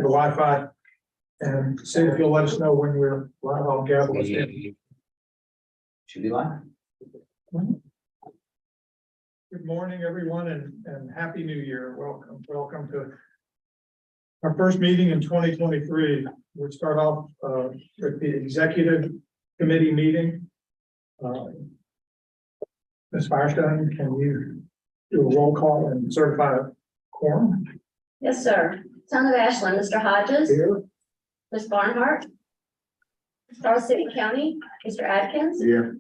the Wi-Fi. And see if you'll let us know when we're live. I'll gavel us in. Should be live. Good morning, everyone, and Happy New Year. Welcome to our first meeting in 2023. We'll start off with the executive committee meeting. Ms. Firestone, can you do a roll call and certify a quorum? Yes, sir. Town of Ashland, Mr. Hodges. Here. Ms. Barnhart. Charles City County, Mr. Adkins. Here.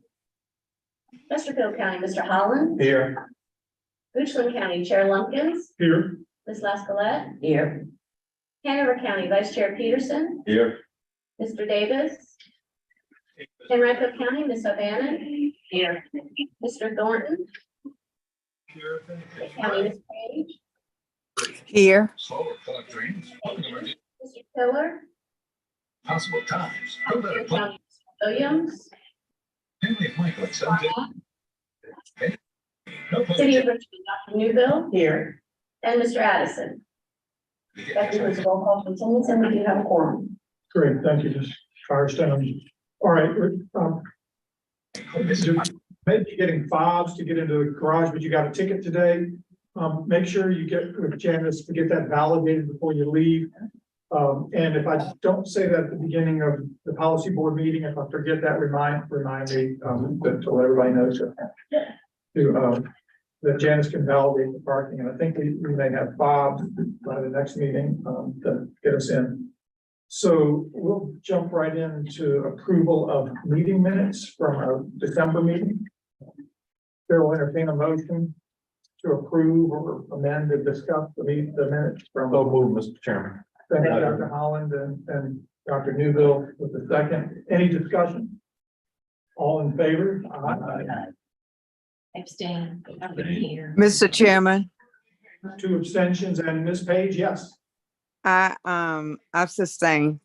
Chesterfield County, Mr. Holland. Here. Richland County, Chair Lumpkins. Here. Ms. Lascalette. Here. Hanover County, Vice Chair Peterson. Here. Mr. Davis. Henrico County, Ms. O'Bannon. Here. Mr. Thornton. County, Ms. Page. Here. Mr. Tiller. Possible times. County, Mr. Williams. City of Richmond, Dr. Newville. Here. And Mr. Addison. That concludes the roll call for attendance, and we do have a quorum. Great, thank you, Ms. Firestone. All right, maybe getting fobs to get into the garage, but you got a ticket today. Make sure you get with Janice to get that validated before you leave. And if I don't say that at the beginning of the policy board meeting, if I forget that, remind me, to let everybody know that Janice can validate the parking. And I think we may have Bob by the next meeting, to get us in. So we'll jump right into approval of meeting minutes from our December meeting. Chair will entertain a motion to approve or amend and discuss the minutes from. So move, Mr. Chairman. Thank you, Dr. Holland and Dr. Newville with the second. Any discussion? All in favor? Aye. Abstain. I'm here. Mr. Chairman, 2 abstentions, and Ms. Page, yes. I sustain.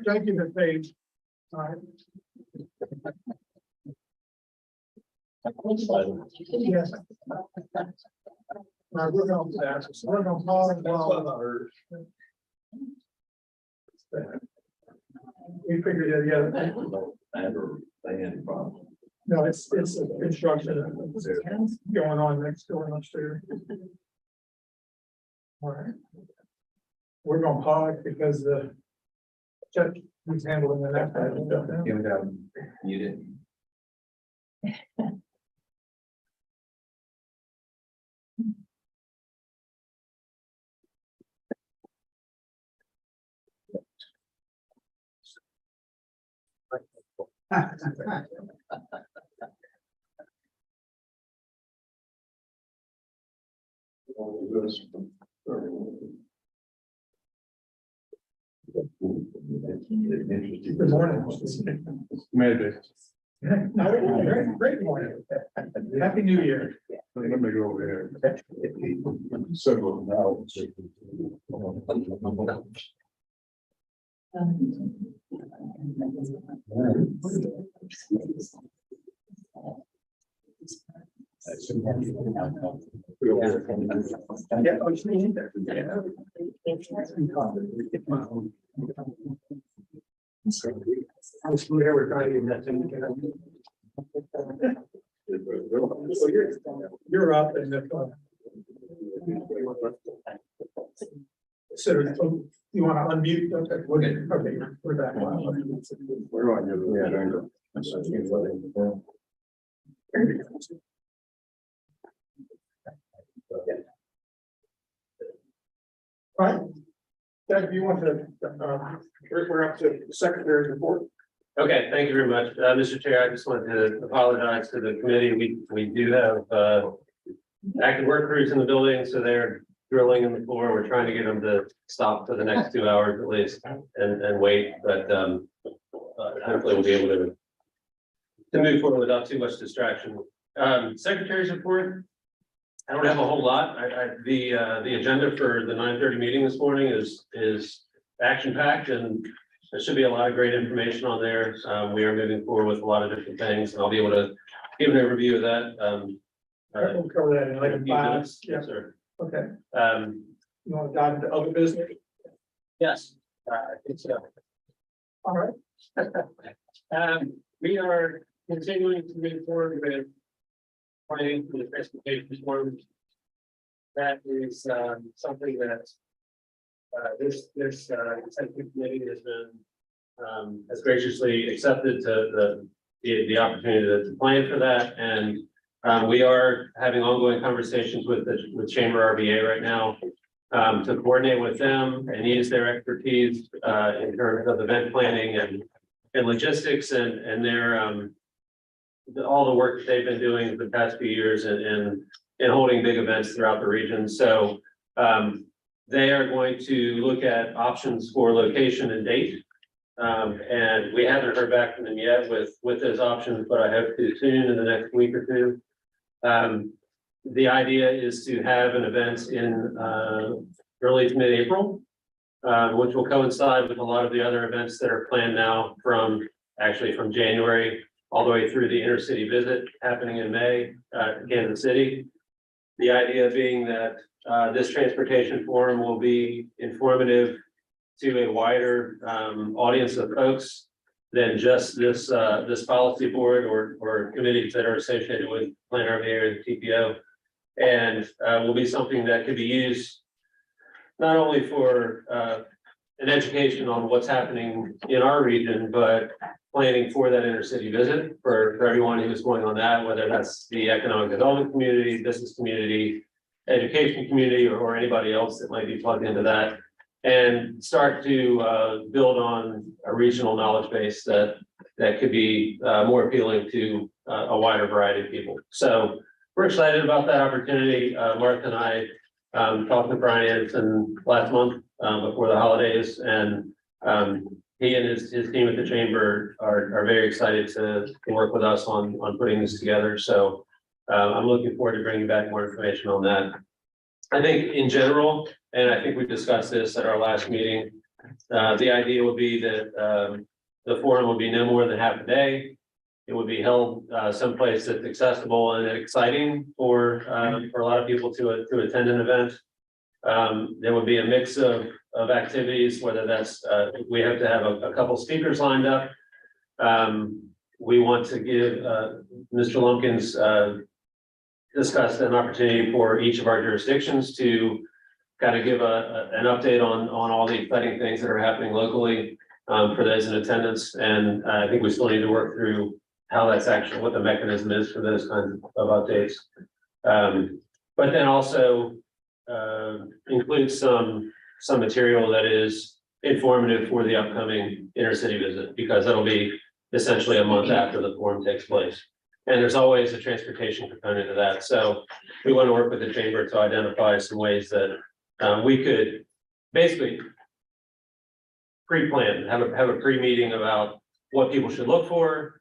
Thank you, Ms. Page. All right. Yes. All right, we're gonna pause while we figured it, yeah. No, it's construction going on next door and upstairs. All right. We're gonna pause because the judge is handling the next item. You did. Good morning. Maybe. Great morning. Happy New Year. Let me go over here. Several now. Yeah, oh, you need that. Yeah. We're trying to get that. So you're up and if, so you want to unmute? Okay, we're back. We're on Right. Doug, if you want to, we're up to the secretary's report. Okay, thank you very much. Mr. Chair, I just wanted to apologize to the committee. We do have active work crews in the building, so they're drilling in the floor. We're trying to get them to stop for the next 2 hours at least and wait, but hopefully we'll be able to move forward without too much distraction. Secretary's report. I don't have a whole lot. The agenda for the 9:30 meeting this morning is action packed, and there should be a lot of great information on there. We are moving forward with a lot of different things, and I'll be able to give an overview of that We'll cover that in like a item few 5. minutes. Yeah, Yes, sir. okay. Um, You want to dive into other business? yes, I think so. All right. We are continuing to move forward with planning for the transportation reform. That is, something that, this executive committee has been, has graciously accepted to the opportunity to plan for that. And, we are having ongoing conversations with Chamber RVA right now, to coordinate with them and use their expertise, in terms of event planning and logistics and their, all the work that they've been doing the past few years in holding big events throughout the region. So, they are going to look at options for location and date. And we haven't heard back from them yet with those options, but I hope to soon in the next week or two. The idea is to have an event in early to mid-April, which will coincide with a lot of the other events that are planned now from January all the way through the intercity visit happening in May, to Kansas City. The idea being that this transportation forum will be informative to a wider audience of folks than just this policy board or committees that are associated with Plan RVA or the TPO. And will be something that could be used not only for an education on what's happening in our region, but planning for that intercity visit for everyone who's going on that, whether that's the economic development community, business community, education community, or anybody else that might be plugged into that, and start to build on a regional knowledge base that could be more appealing to a wider variety of people. So we're excited about that opportunity. Martha and I talked with Brian Anderson last month before the holidays, and he and his team at the chamber are very excited to work with us on putting this together. So I'm looking forward to bringing back more information on that. I think in general, and I think we discussed this at our last meeting, the idea would be that the forum would be no more than half a day. It would be held someplace that's accessible and exciting for a lot of people to attend an event. There would be a mix of activities, whether that's we have to have a couple speakers lined up. We want to give Mr. Lumpkins discussed an opportunity for each of our jurisdictions to kind of give an update on all the exciting things that are happening locally for those in attendance. And I think we still need to work through how that's actually, what the mechanism is for those kinds of updates. But then also include some material that is informative for the upcoming intercity visit, because it'll be essentially a month after the forum takes place. And there's always a transportation component to that. So we want to work with the chamber to identify some ways that we could basically pre-plan, have a pre-meeting about what people should look for,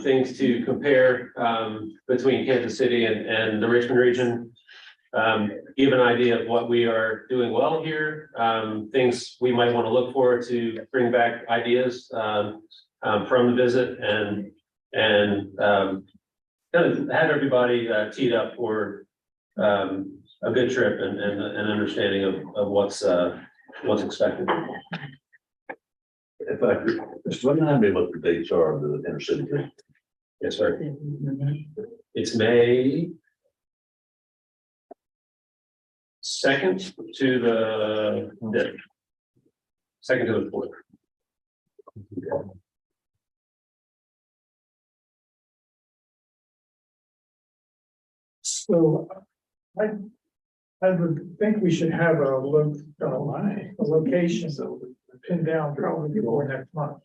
things to compare between Kansas City and the Richmond region, give an idea of what we are doing well here, things we might want to look for to bring back ideas from the visit, and kind of have everybody teed up for a good trip and an understanding of what's expected. In fact, remind me what the dates are of the intercity thing. Yes, sir. It's May 2nd to the 5th. 2nd to the 4th. So I would think we should have a location pinned down probably before next month.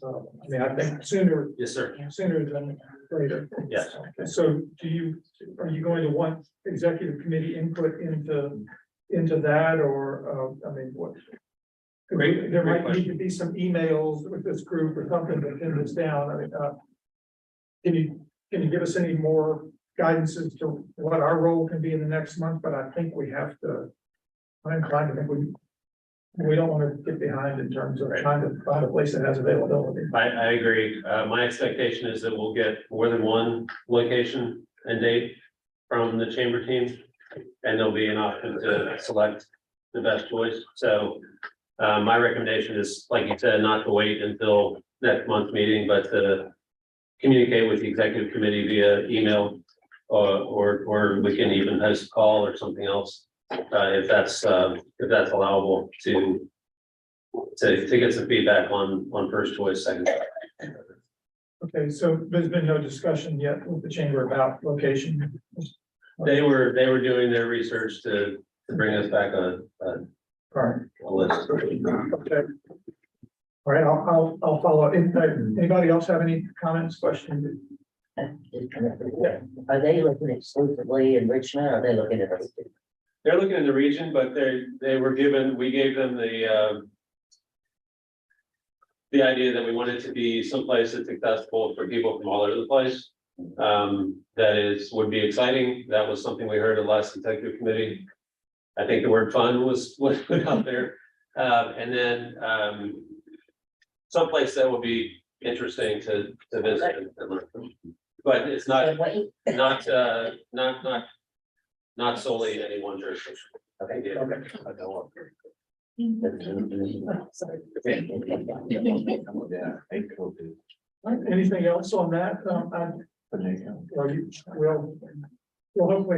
I mean, I think sooner Yes, sir. than later. Yes. Okay, so are you going to want executive committee input into that, or, I mean, what? Great There might question. need to be some emails with this group or something to pin this down. I mean, can you give us any more guidance as to what our role can be in the next month? But I think we have to, I'm inclined to think we don't want to get behind in terms of trying to find a place that has availability. I agree. My expectation is that we'll get more than one location and date. from the chamber team. And there'll be an option to select the best choice. So my recommendation is, like you said, not to wait until next month's meeting, but to communicate with the executive committee via email, or we can even host a call or something else, if that's allowable to get some feedback on first choice, second. Okay, so there's been no discussion yet with the chamber about location. They were doing their research to bring us back a All right, list. okay. All right, I'll follow up. Anybody else have any comments, questions? Are they looking exclusively in Richmond, or are they looking at us? They're looking in the region, but we gave them the idea that we wanted to be someplace that's accessible for people from all over the place. Would be exciting. That was something we heard at last executive committee. I think the word fun was put out there. And then someplace that would be interesting to visit and learn from. But it's not solely any one jurisdiction. Okay. I know. Anything else on that? We'll hopefully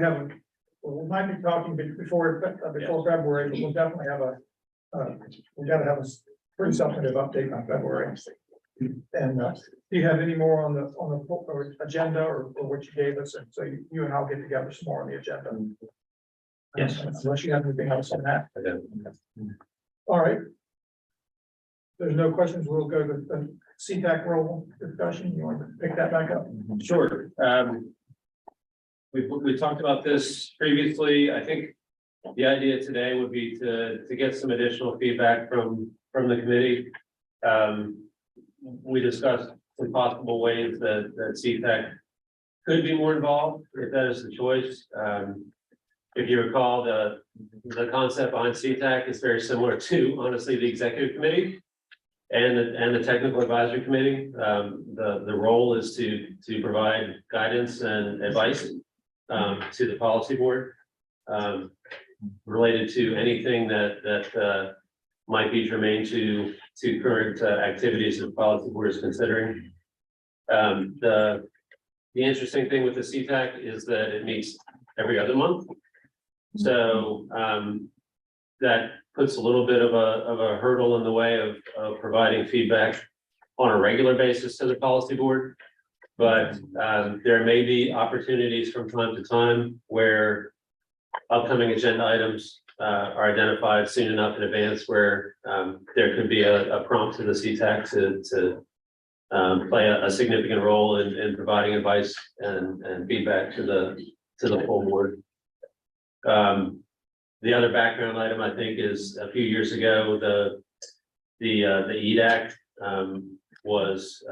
we might be talking before February, but we'll definitely have we gotta have a pretty substantive update on February. And do you have any more on the agenda or what you gave us? And so you and I'll get together some more on the agenda. Yes. Unless you have anything else on that. Okay. All right. There's no questions. We'll go to the CTAC role discussion. You want to pick that back up? Sure. We talked about this previously. I think the idea today would be to get some additional feedback from the committee. We discussed some possible ways that CTAC could be more involved, if that is the choice. If you recall, the concept behind CTAC is very similar to, honestly, the executive committee and the technical advisory committee. The role is to provide guidance and advice to the policy board related to anything that might be germane to current activities that the policy board is considering. The interesting thing with the CTAC is that it meets every other month. So that puts a little bit of a hurdle in the way of providing feedback on a regular basis to the policy board. But there may be opportunities from time to time where upcoming agenda items are identified soon enough in advance where there could be a prompt to the CTAC to play a significant role in providing advice and feedback to the full board. The other background item, I think, is a few years ago, the EDAC was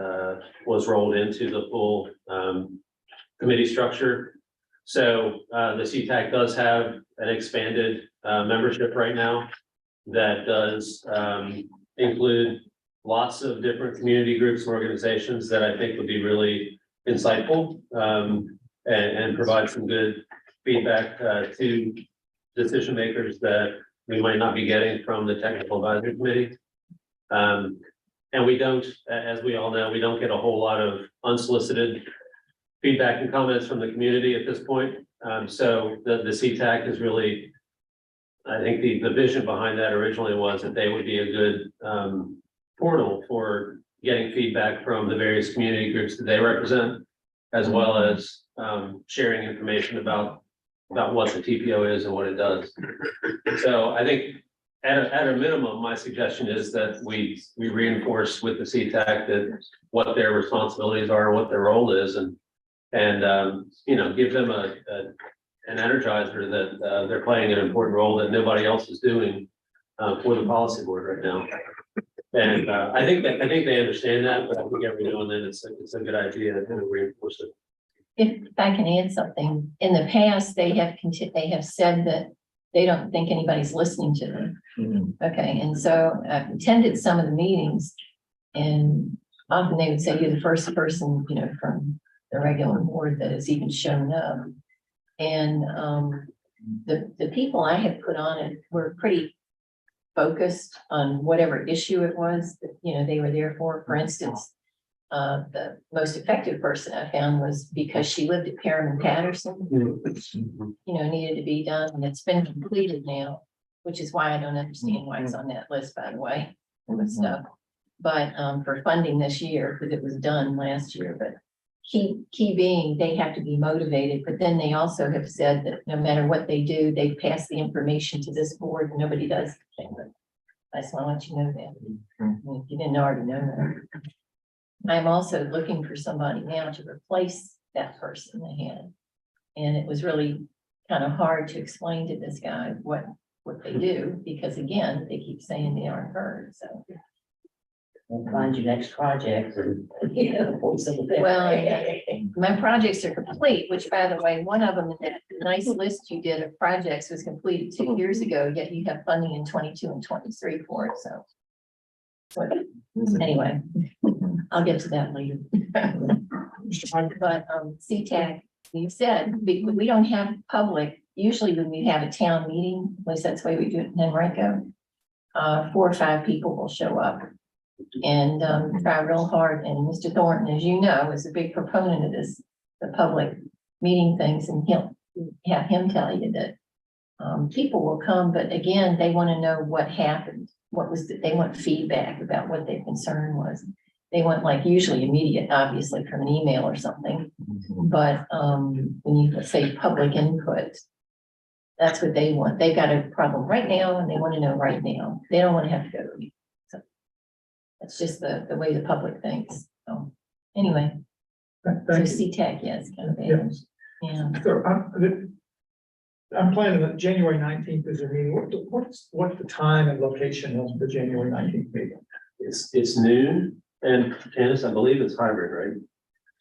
rolled into the full committee structure. So the CTAC does have an expanded membership right now that does include lots of different community groups and organizations that I think would be really insightful and provide some good feedback to decision makers that we might not be getting from the technical advisory committee. And we don't, as we all know, we don't get a whole lot of unsolicited feedback and comments from the community at this point. So the CTAC is really, I think the vision behind that originally was that they would be a good portal for getting feedback from the various community groups that they represent, as well as sharing information about what the TPO is and what it does. So I think at a minimum, my suggestion is that we reinforce with the CTAC that what their responsibilities are, what their role is, and give them an energizer that they're playing an important role that nobody else is doing for the policy board right now. And I think they understand that, but I think every now and then it's a good idea to kind of reinforce it. If I can add something, in the past, they have said that they don't think anybody's listening to them. Okay, and so I've attended some of the meetings, and often they would say you're the first person, from the regular board that has even shown up. And the people I had put on it were pretty focused on whatever issue it was that, you know, they were there for. For instance, the most effective person I found was because she lived at Perham and Patterson, you know, needed to be done, and it's been completed now, which is why I don't understand why it's on that list, by the way, with stuff. But for funding this year, because it was done last year, but key being, they have to be motivated, but then they also have said that no matter what they do, they pass the information to this board, and nobody does anything. But I just want to let you know that. I mean, if you didn't already know that. I'm also looking for somebody now to replace that person they had. And it was really kind of hard to explain to this guy what they do, because again, they keep saying they aren't heard, so. We'll find your next project. Well, my projects are complete, which by the way, one of them, that nice list you did of projects was completed 2 years ago, yet you have funding in 22 and 23 for it, so. Anyway, I'll get to that later. But CTAC, you said, we don't have public, usually when we have a town meeting, at least that's the way we do it in Henrico, 4 or 5 people will show up and try real hard. And Mr. Thornton, as you know, is a big proponent of this, the public meeting things, and he'll have him tell you that people will come, but again, they want to know what happened. What was they want feedback about what their concern was. They want, like, usually immediate, obviously from an email or something. But when you say public input, that's what they want. They've got a problem right now and they want to know right now. They don't want to have to go to me. So that's just the way the public thinks. So anyway, so Thank you. CTAC, yes, kind of. Yes. Yeah. So I'm planning that January 19th is a meeting. What's the time and location of the January 19th meeting? It's noon, and Candace, I believe it's hybrid,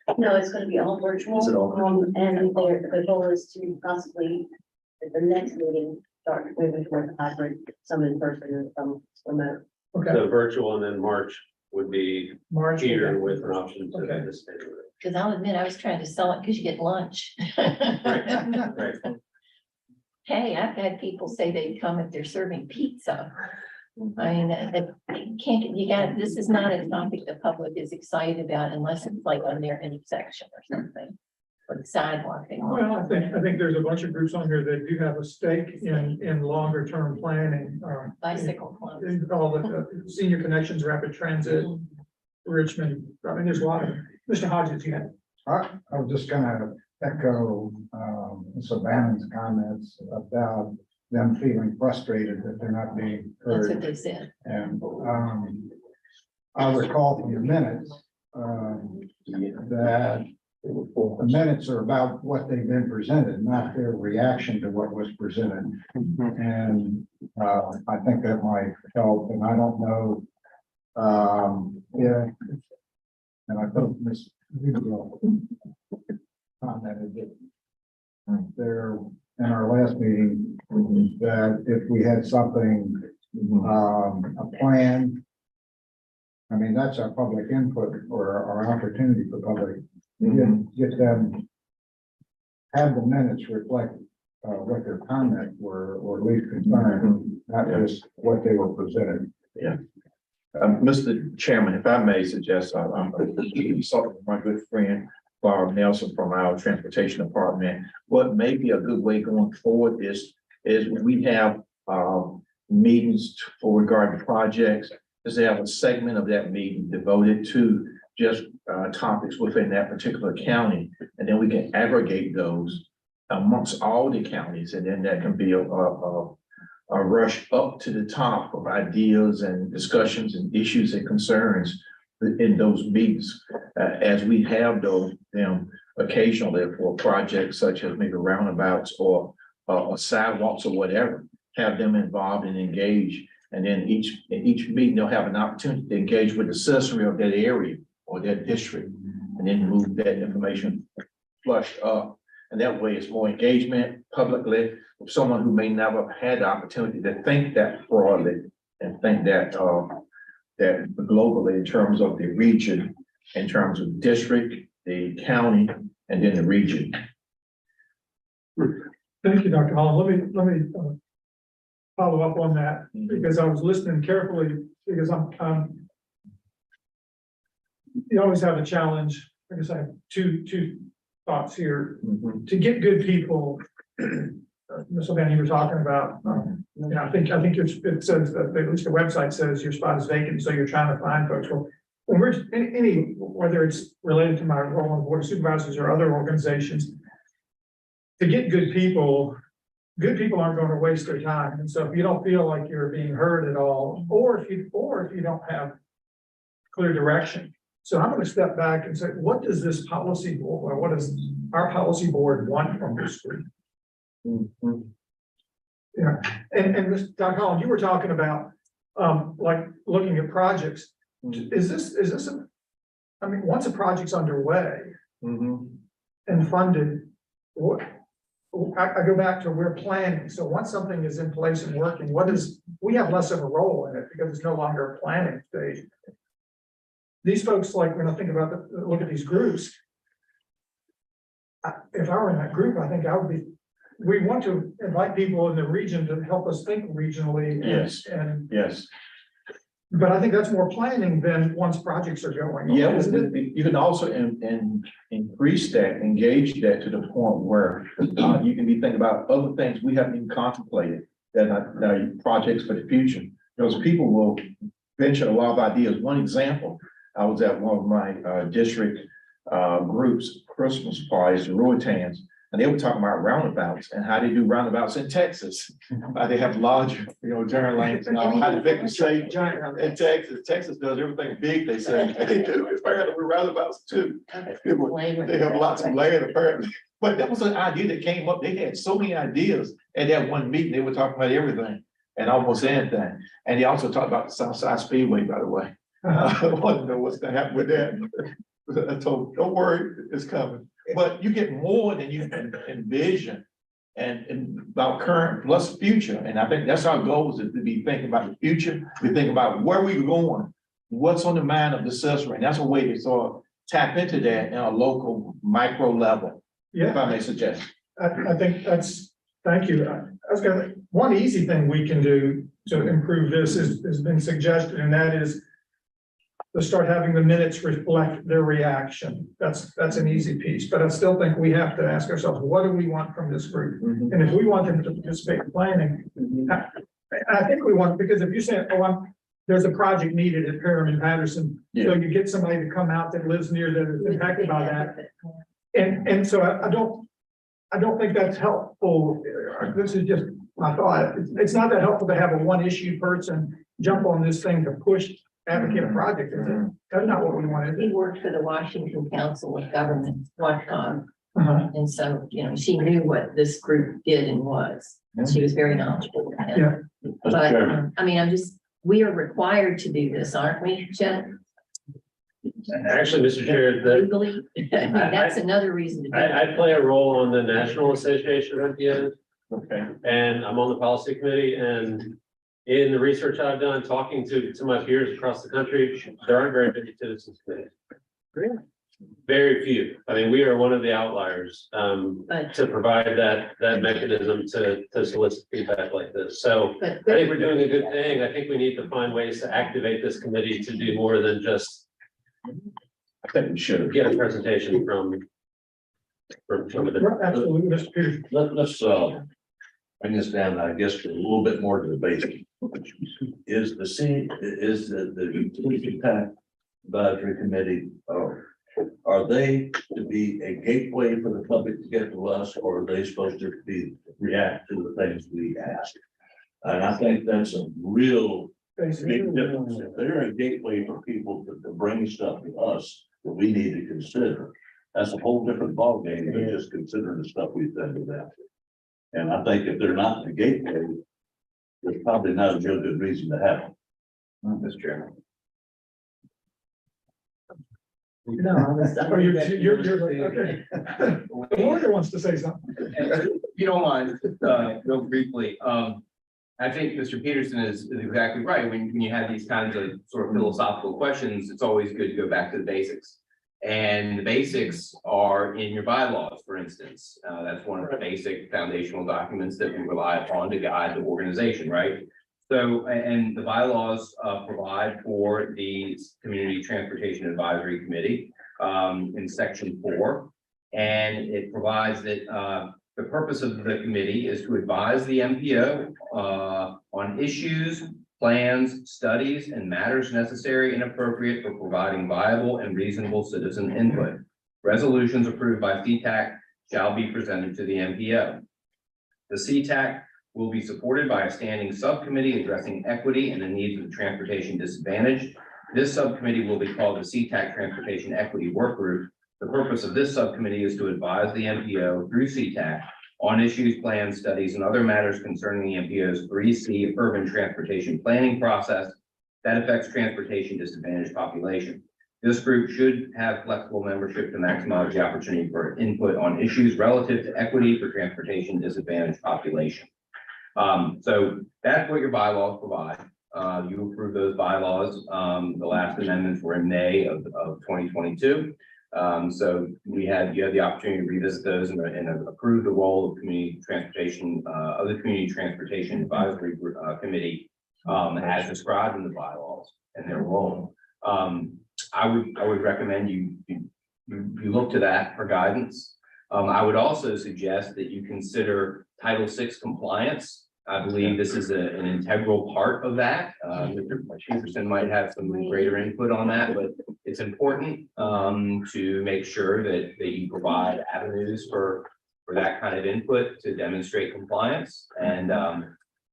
right? No, it's gonna be all virtual. Is it all virtual? And the goal is to possibly, at the next meeting, start moving toward hybrid, some in person and some remote. Okay, So virtual, and then March would be March. here with an option to Okay. participate. Because I'll admit, I was trying to sell it because you get lunch. Right. Hey, I've had people say they'd come if they're serving pizza. I mean, this is not a topic the public is excited about unless it's like on their intersection or something. Or the sidewalk. Well, I think there's a bunch of groups on here that do have a stake in longer term planning. Bicycle club. All the senior connections, rapid transit, Richmond. I mean, there's a lot of, Mr. Hodges, you had. I was just gonna echo Ms. O'Bannon's comments about them feeling frustrated that they're not being That's what heard. they said. And I recall from the minutes that the minutes are about what they've been presented, not their reaction to what was presented. And I think that might help, and I don't know. Yeah. And I think Ms. Udall commented that there in our last meeting, that if we had something, a plan. I mean, that's our public input or our opportunity for public, get them, have the minutes reflect what their comments were, or at least concern, not just what they were presented. Mr. Chairman, if I may suggest, I'm consulting with my good friend Bob Nelson from our transportation department. What may be a good way going forward is we have meetings for regarding projects, is to have a segment of that meeting devoted to just topics within that particular county, and then we can aggregate those amongst all the counties, and then that can be a rush up to the top of ideas and discussions and issues and concerns in those meetings, as we have them occasionally for projects such as maybe roundabouts or sidewalks or whatever, have them involved and engaged. And then in each meeting, they'll have an opportunity to engage with the citizenry of that area or that district, and then move that information flushed up. And that way it's more engagement publicly with someone who may never have had the opportunity to think that broadly and think that that globally in terms of the region, in terms of district, the county, and then the region. Thank you, Dr. Holland. Let me follow up on that, because I was listening carefully, because you always have a challenge. I guess I have two thoughts here. To get good people, Ms. O'Ban, you were talking about, I think it says that, at least the website says your spot is vacant, so you're trying to find folks. Well, when we're whether it's related to my role on board of supervisors or other organizations, to get good people aren't going to waste their time. And so if you don't feel like you're being heard at all, or if you don't have clear direction. So I'm going to step back and say, what does this policy board, or what does our policy board want from this group? Yeah, and Dr. Holland, you were talking about like looking at projects. Is this once a project's underway and funded, what I go back to, we're planning. So once something is in place and working, we have less of a role in it because it's no longer a planning stage. These folks, like when I think about look at these groups, if I were in that group, I think I would be. We want to invite people in the region to help us think regionally. Yes. And Yes. but I think that's more planning than once projects are going on, Yeah, isn't it? you can also increase that, engage that to the point where you can be thinking about other things we haven't even contemplated that are projects for the future. Those people will venture a lot of ideas. One example, I was at one of my district groups, Christmas parties, the Roytans, and they were talking about roundabouts and how they do roundabouts in Texas. They have large, turn lanes and all, how to make them safe. In Texas does everything big, they say. They do, apparently with roundabouts too. They have lots of land apparently. But that was an idea that came up. They had so many ideas at that one meeting. They were talking about everything and almost anything. And they also talked about the Southside Speedway, by the way. I want to know what's gonna happen with that. I told them, don't worry, it's coming. But you get more than you can envision and about current plus future. And I think that's our goal, is to be thinking about the future. We think about where we're going, what's on the mind of the citizen. And that's a way to sort of tap into that in a local micro level. Yeah, If I may suggest. I think thank you. One easy thing we can do to improve this has been suggested, and that is to start having the minutes reflect their reaction. That's an easy piece, but I still think we have to ask ourselves, what do we want from this group? And if we want them to participate in planning, I think we want, because if you say, there's a project needed at Parham and Patterson, so you get somebody to come out that lives near that is impacted by that. And so I don't think that's helpful. This is just my thought. It's not that helpful to have a one issue person jump on this thing to push advocate a project, is it? That's not what we want to He do. worked for the Washington Council of Government one time. And so, she knew what this group did and was. She was very knowledgeable. Yeah. But, we are required to do this, aren't we, Jen? Actually, Mr. Chair, Legally? That's another reason to do it. I play a role on the National Association of the end, Okay. and I'm on the policy committee, and in the research I've done, talking to my peers across the country, there aren't very many citizens committees. Very few. We are one of the outliers to provide that mechanism to solicit feedback like this. So I think we're doing a good thing. I think we need to find ways to activate this committee to do more than just I think we should. get a presentation from some of the. Absolutely, Mr. Peters. Let's bring this down, I guess, a little bit more to the basics. Is the Police Attack Advisory Committee, are they to be a gateway for the public to get to us, or are they supposed to react to the things we ask? And I think that's a real big difference. If they're a gateway for people to bring stuff to us that we need to consider, that's a whole different ballgame than just considering the stuff we send to them. And I think if they're not the gateway, there's probably not a real good reason to have them. Mr. Chairman. No, you're okay. The lawyer wants to say something. If you don't mind, real briefly, I think Mr. Peterson is exactly right. When you have these kinds of sort of philosophical questions, it's always good to go back to the basics. And the basics are in your bylaws, for instance. That's one of the basic foundational documents that we rely upon to guide the organization, right? So, and the bylaws provide for the Community Transportation Advisory Committee in section 4. And it provides that the purpose of the committee is to advise the MPO on issues, plans, studies, and matters necessary and appropriate for providing viable and reasonable citizen input. Resolutions approved by CTAC shall be presented to the MPO. The CTAC will be supported by a standing subcommittee addressing equity and the needs of the transportation disadvantaged. This subcommittee will be called the CTAC Transportation Equity Work Group. The purpose of this subcommittee is to advise the MPO through CTAC on issues, plans, studies, and other matters concerning the MPO's 3C urban transportation planning process that affects transportation disadvantaged population. This group should have flexible membership to maximize the opportunity for input on issues relative to equity for transportation disadvantaged population. So that's what your bylaws provide. You approve those bylaws. The last amendments were in May of 2022. So you had the opportunity to revisit those and approve the role of community transportation, of the Community Transportation Advisory Committee, as described in the bylaws and their role. I would recommend you look to that for guidance. I would also suggest that you consider Title VI compliance. I believe this is an integral part of that. Mr. Peterson might have some greater input on that, but it's important to make sure that you provide avenues for that kind of input to demonstrate compliance. And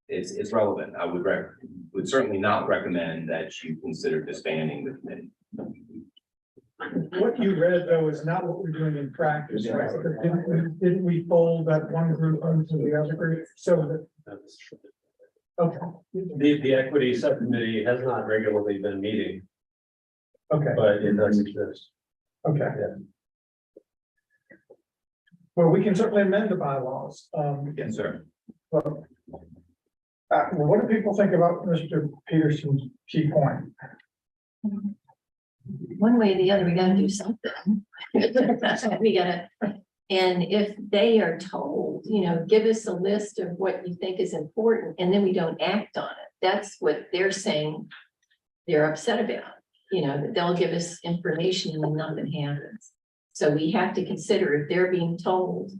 it's relevant. I would certainly not recommend that you consider disbanding the committee. What you read though is not what we're doing in practice, right? Didn't we fold that one group into the other group? So that, okay, The equity subcommittee has not regularly been meeting, okay, but it does exist. okay. Yeah. Well, we can certainly amend the bylaws. Yes, sir. Well, what do people think about Mr. Peterson's key point? One way or the other, we gotta do something. We gotta, and if they are told, give us a list of what you think is important, and then we don't act on it, that's what they're saying they're upset about, that they'll give us information and then nothing happens. So we have to consider if they're being told,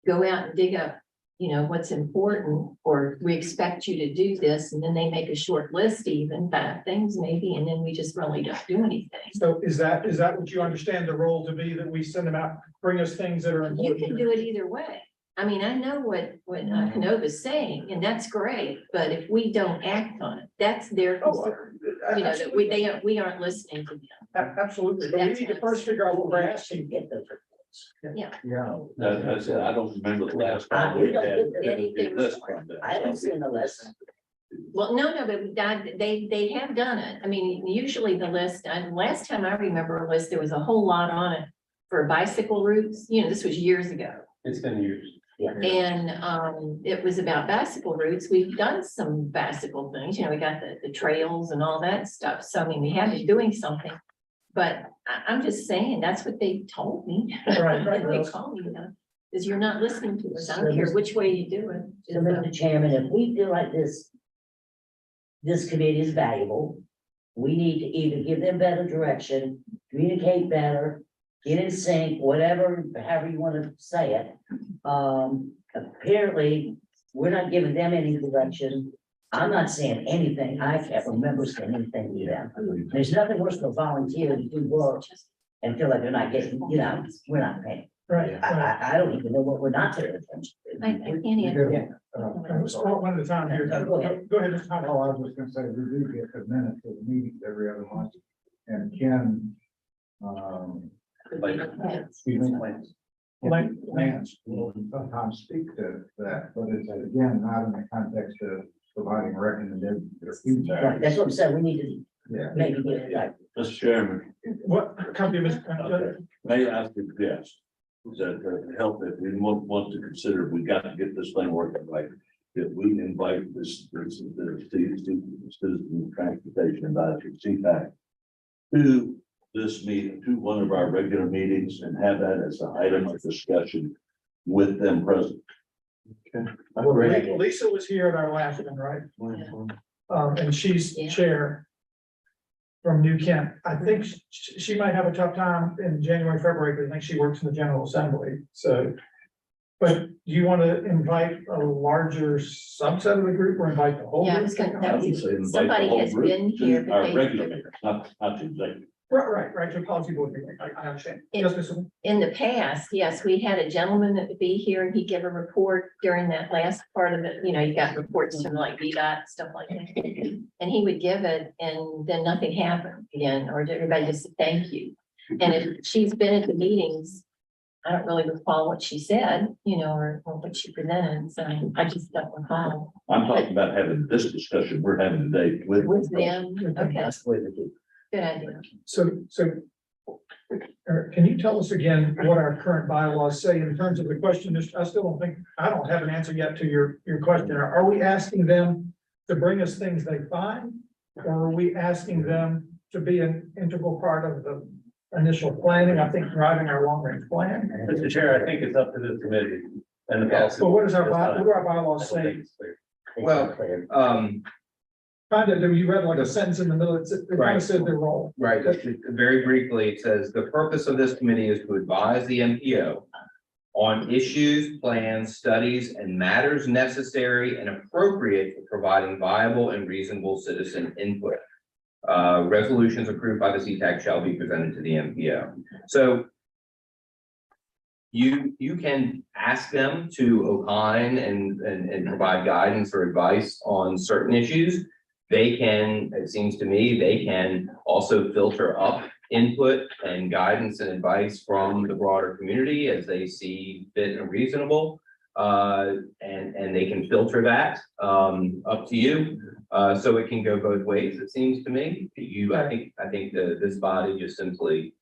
go out and dig up, what's important, or we expect you to do this, and then they make a short list, even 5 things maybe, and then we just really don't do anything. So is that what you understand the role to be, that we send them out, bring us things that are You important? can do it either way. I mean, I know what Hanova's saying, and that's great, but if we don't act on it, that's their concern. That we aren't listening to them. Absolutely, but we need to first figure out what we're asking. Get those reports. Yeah. That's it. I don't remember the last time We we don't had get anything. this from them. I haven't seen the list. Well, no, but they have done it. I mean, usually the list, last time I remember a list, there was a whole lot on it for bicycle routes. This was years ago. It's been years. And it was about bicycle routes. We've done some bicycle things, we got the trails and all that stuff. So I mean, we have been doing something. But I'm just saying, that's what they told me. Right. They told me, is you're not listening to us. I don't care which way you do it. So, Mr. Chairman, if we feel like this committee is valuable, we need to either give them better direction, communicate better, get in sync, whatever, however you want to say it. Apparently, we're not giving them any direction. I'm not saying anything. I can't remember saying anything to them. There's nothing worse than a volunteer to do work and feel like they're not getting, we're not paying. Right. I don't even know what we're not paying attention I to. can't answer. Let's go one at a time here. Go ahead, Mr. Thomas. Oh, I was just gonna say, we do get the minutes of the meetings every other month, and Ken, excuse me, Lance will sometimes speak to that, but it's again, not in the context of providing recommendations or feedback. Right, that's what I'm saying. We need to Yeah. maybe get it right. Mr. Chairman, What company, Mr. may I suggest that to help, if we want to consider, we got to get this thing working right. That we invite the Citizen Transportation Advisory, CTAC, to this meeting to one of our regular meetings and have that as an item of discussion with them present. Well, Lisa was here at our last one, right? And she's Yeah. chair from New Kent. I think she might have a tough time in January, February, because I think she works in the General Assembly, so. But do you want to invite a larger subset of the group or invite the whole? Yeah, I group was to gonna, come? that I was, would say invite the somebody whole has group been to here, but our they- regular meetings, not to executive. Right, to policy board meeting. I understand. It- Yes, Mr. Lee? in the past, yes, we had a gentleman that would be here and he'd give a report during that last part of it. You know, you got reports from like VDOT, stuff like that. And he would give it and then nothing happened again, or everybody just said, thank you. And if she's been at the meetings, I don't really recall what she said, you know, or what she presented, so I just don't recall. I'm talking about having this discussion we're having today with. With them, okay, That's the way to do. good idea. So, can you tell us again what our current bylaws say in terms of the question? I still don't think, I don't have an answer yet to your question. Are we asking them to bring us things they find? Or are we asking them to be an integral part of the initial planning? I think driving our long range plan. Mr. Chair, I think it's up to this committee and the policy. So what does board. what do our bylaws I don't think say? it's clear. Well, Kind of, you read like a sentence in the middle, it kind Right. of said their role. right, very briefly, it says, the purpose of this committee is to advise the MPO on issues, plans, studies, and matters necessary and appropriate for providing viable and reasonable citizen input. Resolutions approved by the CTAC shall be presented to the MPO. So you can ask them to opine and provide guidance or advice on certain issues. They can, it seems to me, they can also filter up input and guidance and advice from the broader community as they see fit and reasonable. And they can filter that up to you. So it can go both ways, it seems to me. I think this body just simply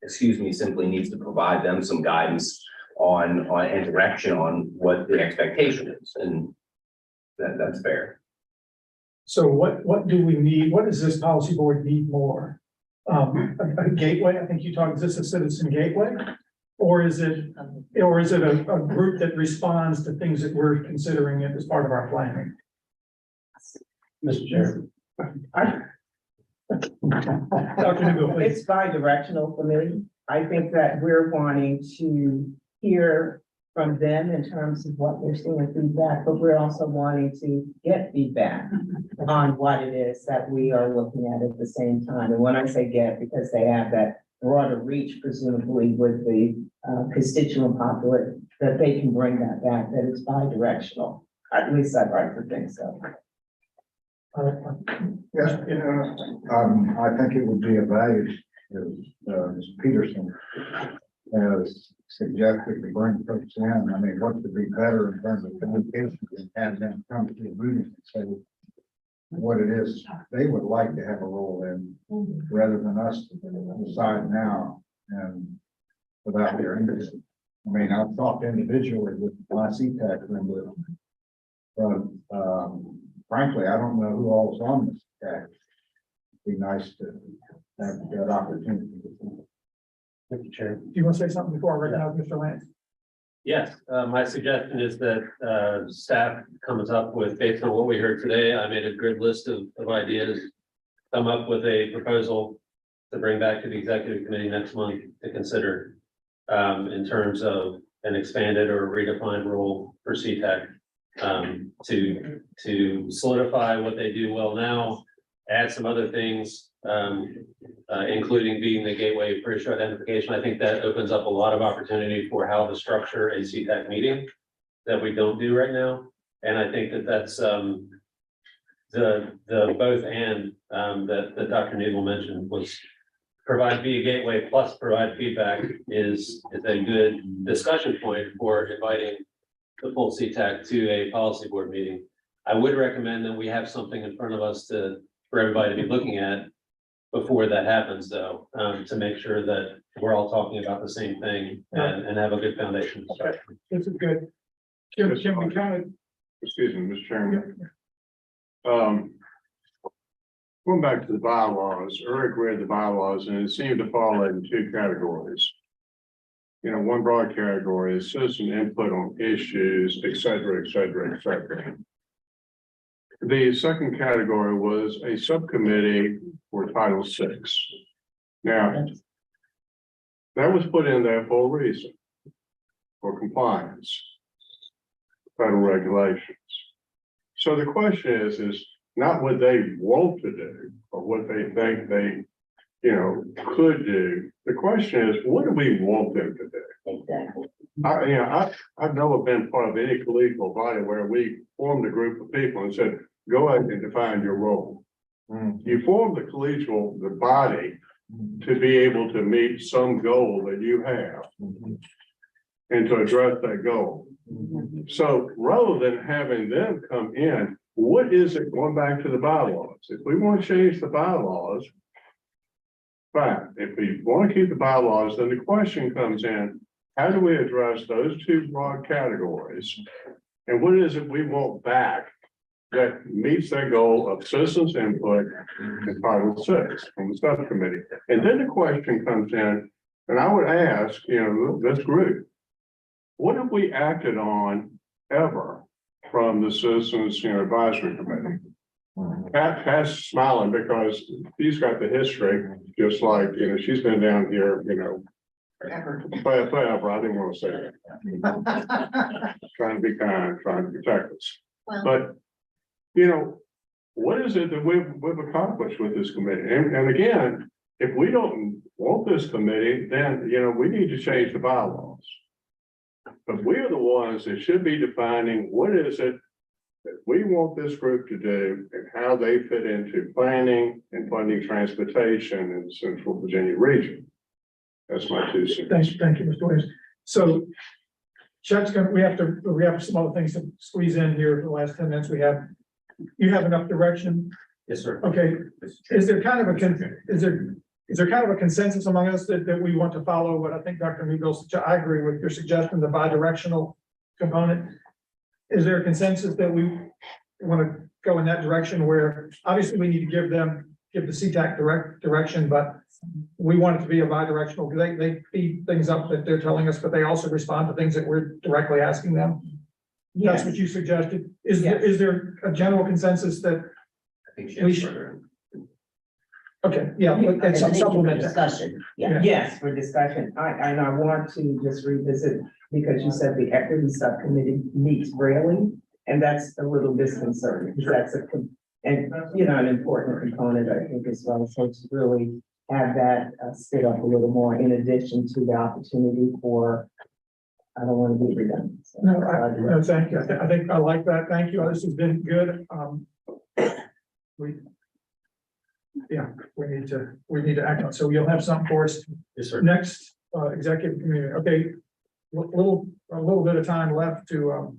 needs to provide them some guidance on and direction on what the expectation is, and that's fair. So what do we need? What does this policy board need more? A gateway? I think you talked, is this a citizen gateway? Or is it a group that responds to things that we're considering as part of our planning? Mr. Chair. Dr. Newbill, please. It's bi-directional for me. I think that we're wanting to hear from them in terms of what they're seeing in feedback, but we're also wanting to get feedback on what it is that we are looking at the same time. And when I say get, because they have that broader reach presumably with the constituent populate, that they can bring that back, that it's bi-directional. At least I'd like to think so. Yes, I think it would be of value, as Ms. Peterson has suggested, to bring folks in. I mean, what could be better in terms of communication and have them come to the meeting and say what it is they would like to have a role in, rather than us decide now and without their input. I mean, I've talked individually with my CTAC member, but frankly, I don't know who all's on this CTAC. Be nice to have that opportunity. Mr. Chair. Do you want to say something before I recognize Mr. Lance? Yes, my suggestion is that staff comes up with, based on what we heard today, I made a good list of ideas. Come up with a proposal to bring back to the executive committee next month to consider in terms of an expanded or redefined role for CTAC. To solidify what they do well now, add some other things, including being the gateway for issue identification. I think that opens up a lot of opportunity for how to structure a CTAC meeting that we don't do right now. And I think that that's the both and that Dr. Nagel mentioned was be a gateway plus provide feedback is a good discussion point for inviting the full CTAC to a policy board meeting. I would recommend that we have something in front of us for everybody to be looking at before that happens, though, to make sure that we're all talking about the same thing and have a good foundation. Okay, this is good. Can we kind of? Excuse me, Mr. Chairman. Going back to the bylaws, Eric read the bylaws and it seemed to fall into two categories. You know, one broad category is citizen input on issues, et cetera, et cetera, et cetera. The second category was a subcommittee for Title VI. Now, that was put in there for a reason, for compliance, federal regulations. So the question is not what they want to do or what they think they, could do. The question is, what do we want them to do? Exactly. I've never been part of any collegial body where we formed a group of people and said, go ahead and define your role. You form the body to be able to meet some goal that you have and to address that goal. So rather than having them come in, what is it going back to the bylaws? If we want to change the bylaws, fine. If we want to keep the bylaws, then the question comes in, how do we address those two broad categories? And what is it we want back that meets that goal of citizens input in Title VI from the subcommittee? And then the question comes in, and I would ask, this group, what have we acted on ever from the Citizens Advisory Committee? Pat's smiling because he's got the history, just like, she's been down here, forever. I didn't want to say that. Trying to be kind, trying to protect us. Well, But, what is it that we've accomplished with this committee? And again, if we don't want this committee, then, we need to change the bylaws. But we are the ones that should be defining what is it that we want this group to do and how they fit into planning and funding transportation in the Central Virginia region. That's my 2 cents. Thank you, Mr. Williams. So Chuck's we have some other things to squeeze in here for the last 10 minutes. You have enough direction? Yes, sir. Okay, is there kind of a consensus among us that we want to follow what I think Dr. Newville, I agree with your suggestion, the bi-directional component. Is there a consensus that we want to go in that direction where obviously we need to give the CTAC direction, but we want it to be a bi-directional because they feed things up that they're telling us, but they also respond to things that we're directly asking them. That's what you suggested. Is there a general consensus that, I think she We has should- further. okay, yeah, And it's I think for supplement that. discussion, yeah. Yes, for discussion. I want to just revisit, because you said the equity subcommittee meets rarely, and that's a little disconcerting. That's an important component, I think, as well. So to really have that spit up a little more in addition to the opportunity for, I don't want to be redundant. So No, that's all I do. no, thank you. I think I like that. Thank you. This has been good. We need to act on, so you'll have something for us Yes, sir. next, executive committee. Okay. A little bit of time left to,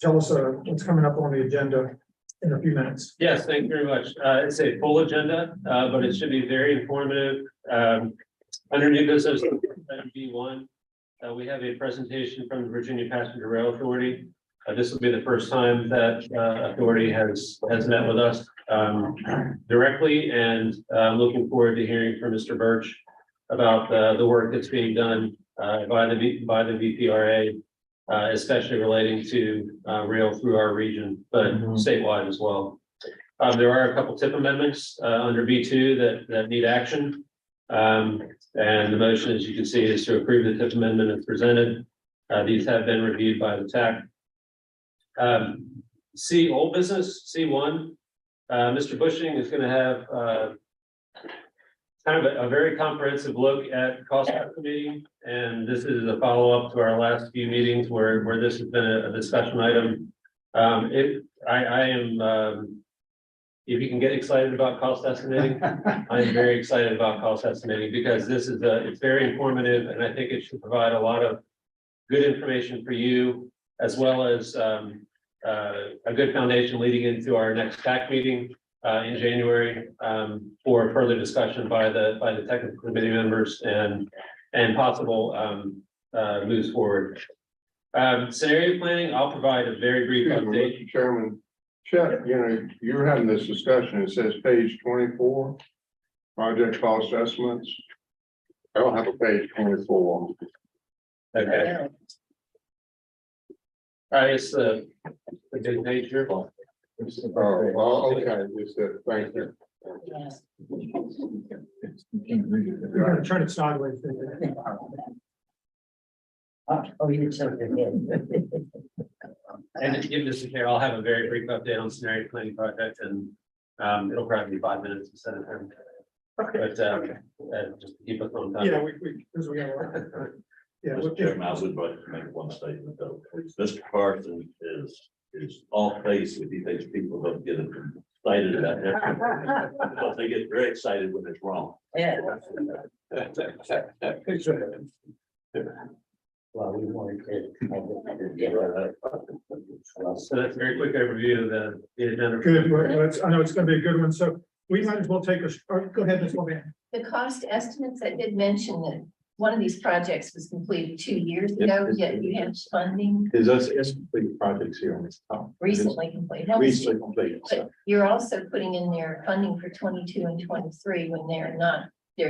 tell us, what's coming up on the agenda in a few minutes. Yes, thank you very much. It's a full agenda, but it should be very informative. Under new business, item B1, we have a presentation from the Virginia Passenger Rail Authority. This will be the first time that authority has met with us directly, and I'm looking forward to hearing from Mr. Birch about the work that's being done by the VPRA, especially relating to rail through our region, but statewide as well. There are a couple tip amendments under B2 that need action. And the motion, as you can see, is to approve the tip amendment as presented. These have been reviewed by the TAC. C, old business, C1. Mr. Bushing is going to have kind of a very comprehensive look at cost estimating, and this is a follow-up to our last few meetings where this has been a discussion item. If you can get excited about cost estimating, I am very excited about cost estimating because it's very informative, and I think it should provide a lot of good information for you, as well as a good foundation leading into our next TAC meeting in January for further discussion by the technical committee members and possible moves forward. Scenario planning, I'll provide a very brief update. Mr. Chairman, Chet, you know, you're having this discussion, it says page 24, project cost estimates. I don't have a page 24. Okay. All right, it's a good page here. Oh, okay, it's that, thank you. Yes. We're gonna turn it sideways. Oh, you took it in. And to give this to Carol, I'll have a very brief update on scenario planning project and it'll probably be 5 minutes instead of 10. But just to keep us on time. Yeah, because we have. Yeah. Mr. Chairman, I would like to make one statement though. Mr. Carson is off base if he thinks people don't get excited about that. But they get very excited when it's wrong. Yeah. Well, we wanted So that's a very quick overview of the agenda. Good, well, I know it's gonna be a good one, so we might as well take go ahead, Ms. Levan. The cost estimates, I did mention that one of these projects was completed 2 years ago, yet you have funding Is us, it's complete projects here on this top. recently completed. No, Recently completed, so. But you're also putting in there funding for 22 and 23 when they're done. They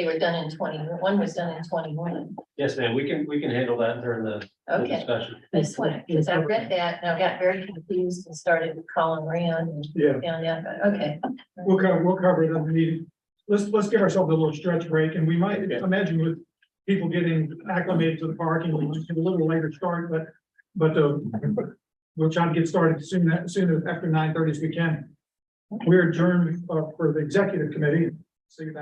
were done in 21 was done in 21. Yes, ma'am, we can handle that during the Okay, discussion. I just want, because I read that and I got very confused and started calling around and Yeah, found out, but okay. we'll cover it in the meeting. Let's give ourselves a little stretch break, and we might imagine with people getting acclimated to the parking, we might get a little later start, but we'll try to get started soon after 9:30 as we can. We're adjourned for the executive committee. See you back.